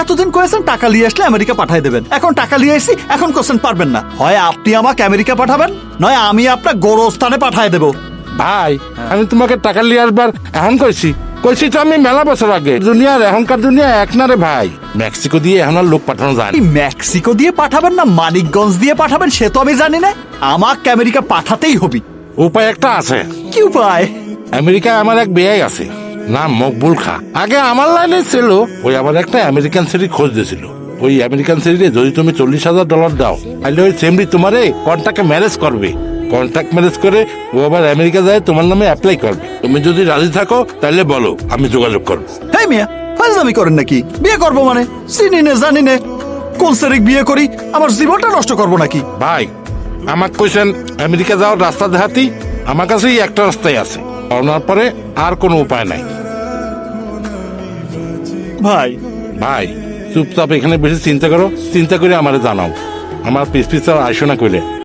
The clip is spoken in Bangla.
এতদিন কয়েছেন টাকা নিয়ে আসলে আমেরিকা পাঠাই দেবেন, এখন টাকা নিয়ে এসেছি, এখন কোশ্চেন পারবেন না। হয় আপনি আমাকে আমেরিকা পাঠাবেন, নয় আমি আপনার গোরস্থানে পাঠাই দেবো। ভাই আমি তোমাকে টাকা নিয়ে আসবার এখন কইছি কইছি তো আমি মেলা বছর আগে। দুনিয়ার এখনকার দুনিয়া এক না রে ভাই, মেক্সিকো দিয়ে এখন আর লোক পাঠানো যায় না। এই মেক্সিকো দিয়ে পাঠাবেন না মানিকগঞ্জ দিয়ে পাঠাবেন সে তো আমি জানি না, আমাকে আমেরিকা পাঠাতেই হবে। উপায় একটা আছে। কি উপায়? আমেরিকায় আমার এক বেয়াই আছে, নাম মকবুল খা। আগে আমার লাইনে ছিল, ওই আবার একটা আমেরিকান সিরি খোঁজ দিয়েছিল। ওই আমেরিকান সিরিজে যদি তুমি $40,000 দাও, তাহলে ওই সেমরি তোমারে কন্ট্যাক্টে ম্যারেজ করবে। কন্ট্যাক্ট ম্যারেজ করে ও আবার আমেরিকা যায় তোমার নামে অ্যাপ্লাই করবে। তুমি যদি রাজি থাকো তাহলে বলো, আমি যোগাযোগ করবো। হ্যাঁ মিয়া, ফাজলামি করেন নাকি? বিয়ে করবো মানে চিনি নে জানি নে, কোন সেরিক বিয়ে করি আমার জীবনটা নষ্ট করবো নাকি? ভাই আমাকে কইছেন আমেরিকা যাওয়ার রাস্তা দেখাতি, আমার কাছেই একটা রাস্তাই আছে, পাওনার পরে আর কোনো উপায় নাই। ভাই ভাই চুপচাপ এখানে বেশি চিন্তা করো, চিন্তা করে আমারে জানাও। আমার পিস পিস আর আইসো না কইলে।